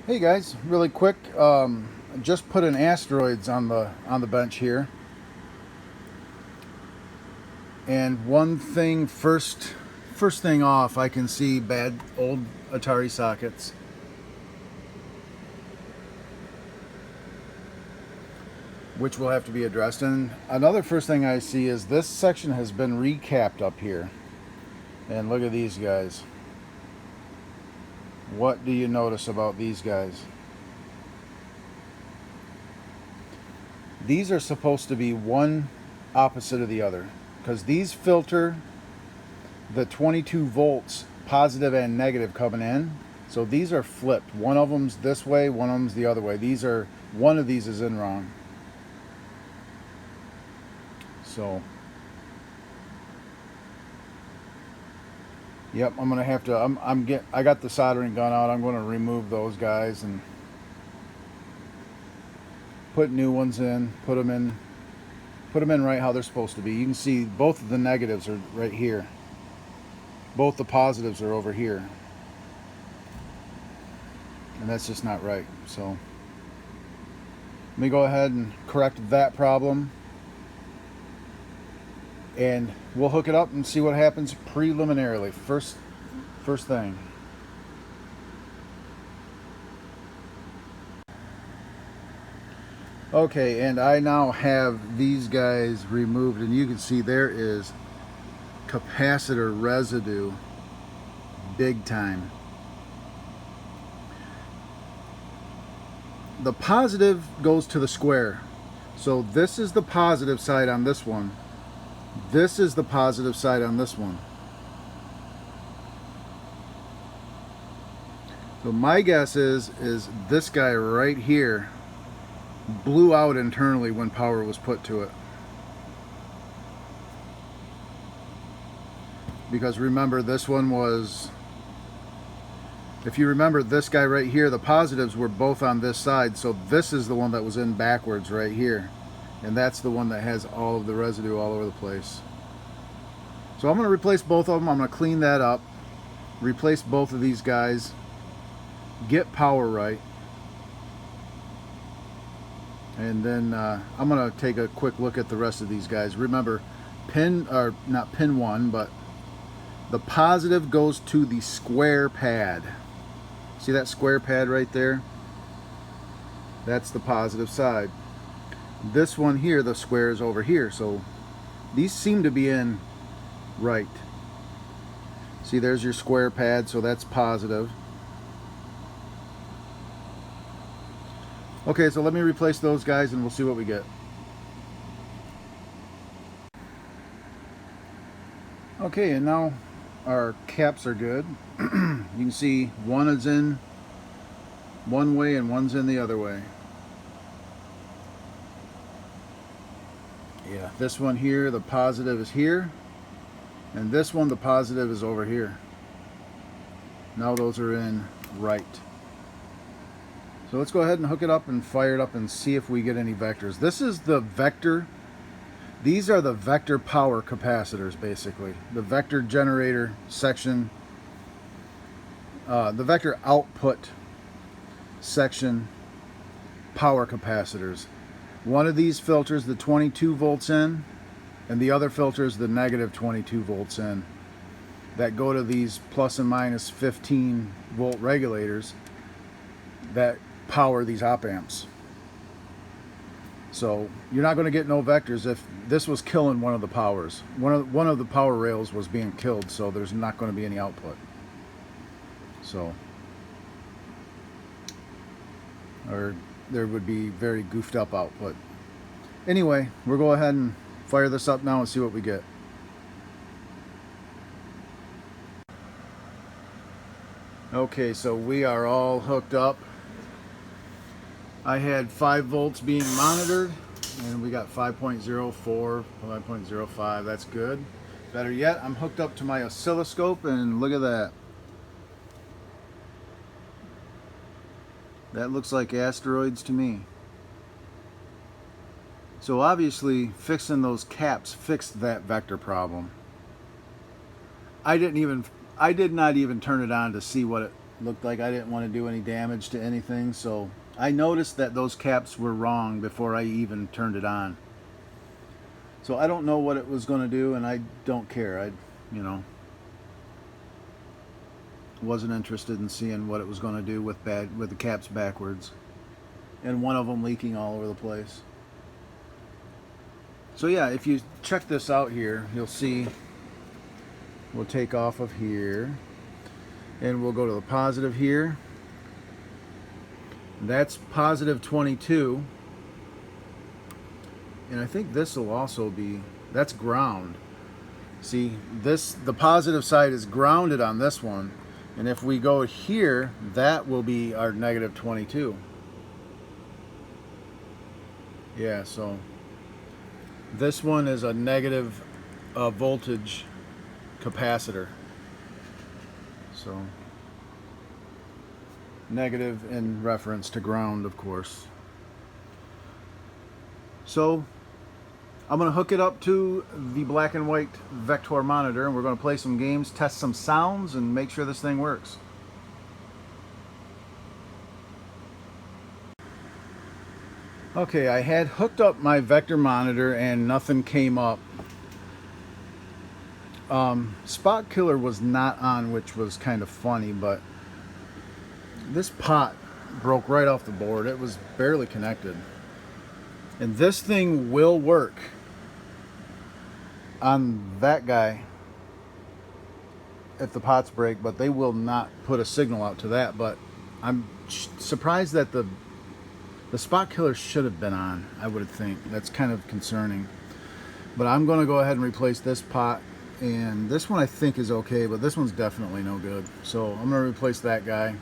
Hey guys, really quick, just put an Asteroids on the bench here, and one thing first thing off, I can see bad old Atari sockets, which will have to be addressed. And another first thing I see is this section has been recapped up here, and look at these guys. What do you notice about these guys? These are supposed to be one opposite of the other, because these filter the 22 volts positive and negative coming in. So these are flipped. One of them's this way, one of them's the other way. One of these is in wrong. So yep, I'm gonna have to I got the soldering gun out. I'm gonna remove those guys and put new ones in, put them in right how they're supposed to be. You can see both of the negatives are right here. Both the positives are over here. And that's just not right. So let me go ahead and correct that problem. And we'll hook it up and see what happens preliminarily. First thing. Okay, and I now have these guys removed, and you can see there is capacitor residue big time. The positive goes to the square. So this is the positive side on this one. This is the positive side on this one. So my guess is this guy right here blew out internally when power was put to it. Because remember, this one was, if you remember this guy right here, the positives were both on this side, so this is the one that was in backwards right here, and that's the one that has all of the residue all over the place. So I'm going to replace both of them. I'm going to clean that up, replace both of these guys, get power right, and then I'm going to take a quick look at the rest of these guys. Remember, not pin 1, but the positive goes to the square pad. See that square pad right there? That's the positive side. This one here, the square is over here. So these seem to be in right. See, there's your square pad, so that's positive. Okay, so let me replace those guys and we'll see what we get. Okay, and now our caps are good. You can see one is in one way and one's in the other way. Yeah, this one here, the positive is here, and this one, the positive is over here. Now those are in right. So let's go ahead and hook it up and fire it up and see if we get any vectors. This is the vector. These are the vector power capacitors, basically. The vector generator section, the vector output section power capacitors. One of these filters the 22 volts in, and the other filters the negative 22 volts in. That go to these plus and minus 15 volt regulators that power these op amps. So you're not going to get no vectors if this was killing one of the powers. One of the power rails was being killed, so there's not going to be any output. So, or there would be very goofed up output. Anyway, we'll go ahead and fire this up now and see what we get. Okay, so we are all hooked up. I had 5 volts being monitored, and we got 5.04, 5.05. That's good. Better yet, I'm hooked up to my oscilloscope, and look at that. That looks like asteroids to me. So obviously, fixing those caps fixed that vector problem. I did not even turn it on to see what Looked like I didn't want to do any damage to anything, so I noticed that those caps were wrong before I even turned it on. So I don't know what it was going to do, and I don't care. You know, wasn't interested in seeing what it was going to do with the caps backwards, and one of them leaking all over the place. So yeah, if you check this out here, you'll see we'll take off of here, and we'll go to the positive here. That's positive 22. And I think this will also be, that's ground. See, the positive side is grounded on this one. And if we go here, that will be our negative 22. Yeah, so this one is a negative voltage capacitor. So negative in reference to ground, of course. So I'm going to hook it up to the black and white Vector monitor, and we're going to play some games, test some sounds, and make sure this thing works. Okay, I had hooked up my Vector monitor and nothing came up. Spot Killer was not on, which was kind of funny, but this pot broke right off the board. It was barely connected. And this thing will work on that guy if the pots break, but they will not put a signal out to that. But I'm surprised that the Spot Killer should have been on, I would think. That's kind of concerning. But I'm going to go ahead and replace this pot. And this one I think is okay, but this one's definitely no good. So I'm going to replace that guy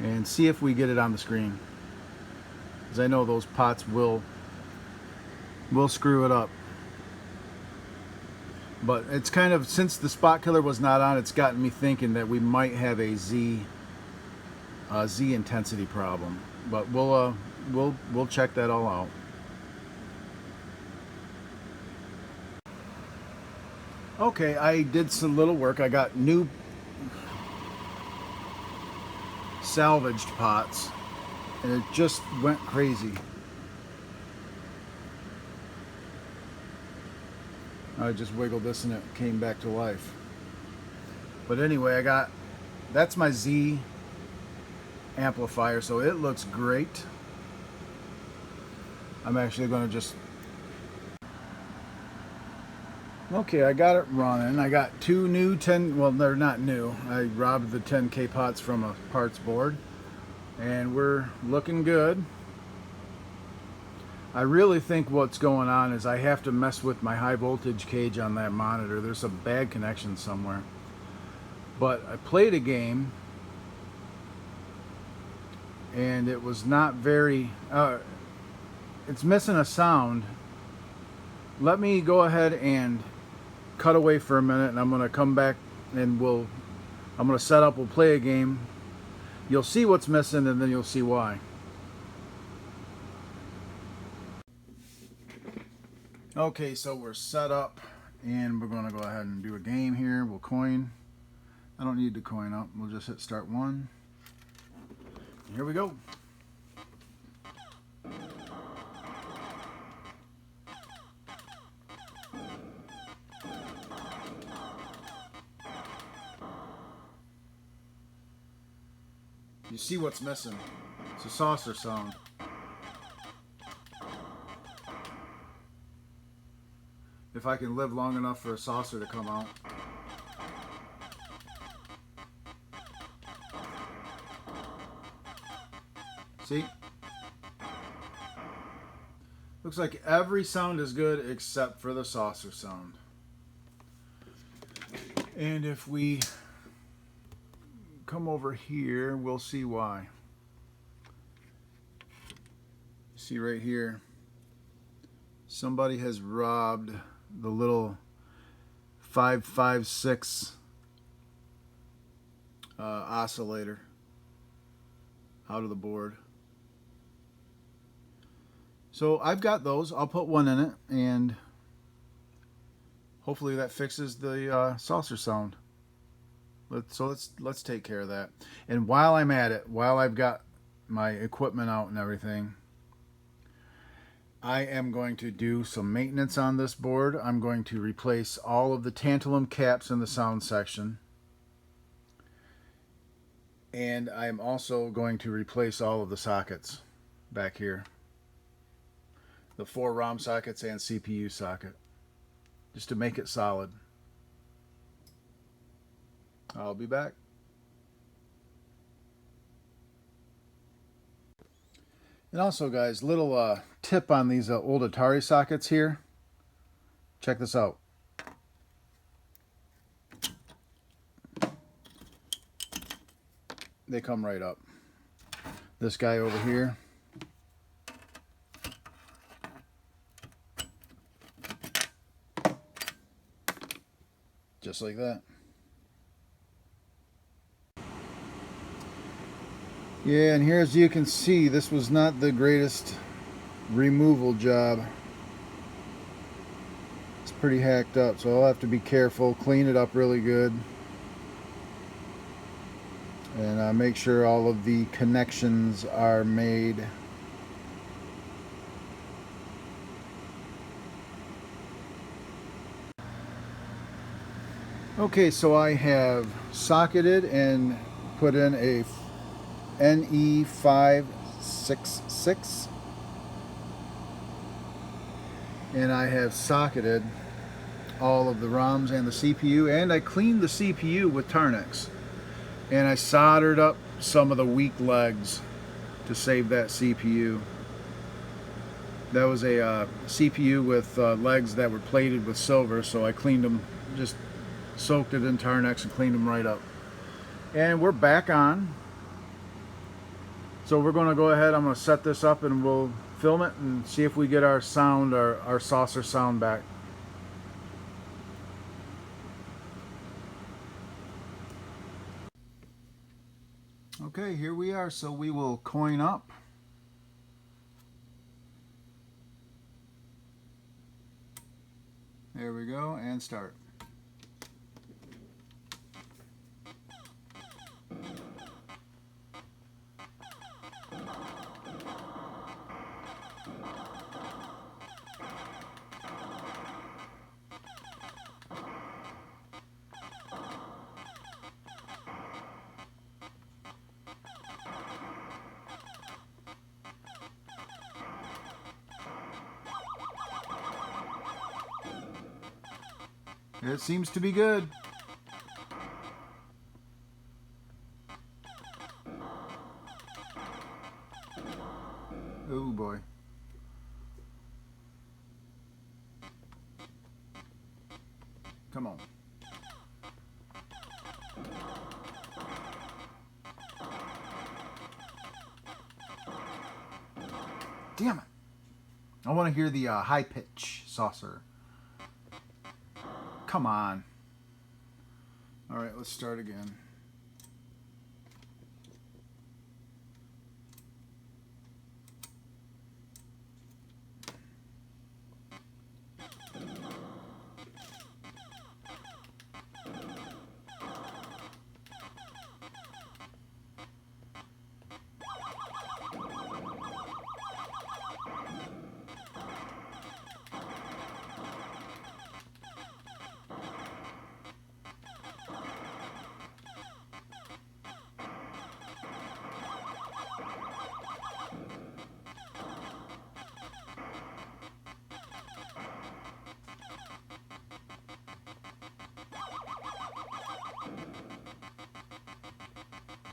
and see if we get it on the screen. Because I know those pots will screw it up. But it's kind of, since the Spot Killer was not on, it's gotten me thinking that we might have a Z intensity problem. But we'll check that all out. Okay, I did some little work. I got new salvaged pots, and it just went crazy. I just wiggled this and it came back to life. But anyway, that's my Z amplifier, so it looks great. I'm actually going to just... Okay, I got it running. I got two new 10, well, they're not new. I robbed the 10K pots from a parts board, and we're looking good. I really think what's going on is I have to mess with my high voltage cage on that monitor. There's a bad connection somewhere. But I played a game, and it was not very, it's missing a sound. Let me go ahead and cut away for a minute, and I'm going to come back and I'm going to set up, we'll play a game. You'll see what's missing, and then you'll see why. Okay, so we're set up, and we're going to go ahead and do a game here. We'll coin. I don't need to coin up. We'll just hit start one. Here we go. You see what's missing. It's a saucer sound. If I can live long enough for a saucer to come out. See? Looks like every sound is good except for the saucer sound. And if we come over here, we'll see why. See right here, somebody has robbed the little 556 oscillator out of the board. So I've got those. I'll put one in it, and hopefully that fixes the saucer sound. Let's take care of that. And while I'm at it, while I've got my equipment out and everything, I am going to do some maintenance on this board. I'm going to replace all of the tantalum caps in the sound section. And I'm also going to replace all of the sockets back here. The 4 ROM sockets and CPU socket. Just to make it solid. I'll be back. And also, guys, little tip on these old Atari sockets here. Check this out. They come right up. This guy over here. Just like that. Yeah, and here, as you can see, this was not the greatest removal job. It's pretty hacked up, so I'll have to be careful, clean it up really good, and make sure all of the connections are made. Okay, so I have socketed and put in a NE566, and I have socketed all of the ROMs and the CPU, and I cleaned the CPU with Tarnex, and I soldered up some of the weak legs to save that CPU. That was a CPU with legs that were plated with silver, so I cleaned them, just soaked it in Tarnex and cleaned them right up. And we're back on. So we're going to go ahead, I'm going to set this up and we'll film it and see if we get our sound, our saucer sound back. Okay, here we are. So we will coin up. There we go, and start. It seems to be good. Oh boy. Come on. Damn it. I want to hear the high pitch saucer. Come on. All right, let's start again.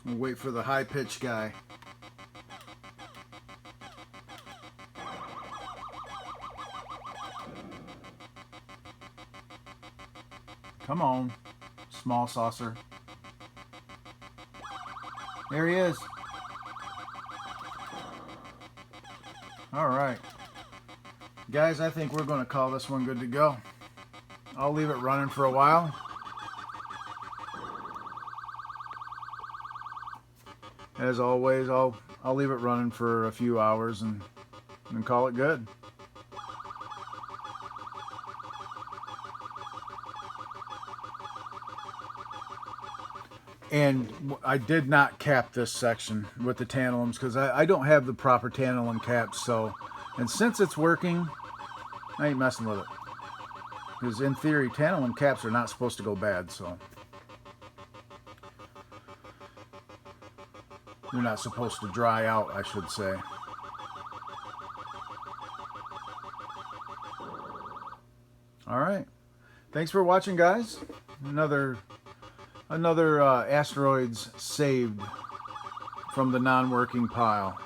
We'll wait for the high pitch guy. Come on, small saucer. There he is. All right. Guys, I think we're going to call this one good to go. I'll leave it running for a while. As always, I'll leave it running for a few hours and call it good. And I did not cap this section with the tantalums because I don't have the proper tantalum caps. So, and since it's working, I ain't messing with it. Because in theory, tantalum caps are not supposed to go bad, so. They're not supposed to dry out, I should say. Alright. Thanks for watching, guys. Another Asteroids saved from the non-working pile.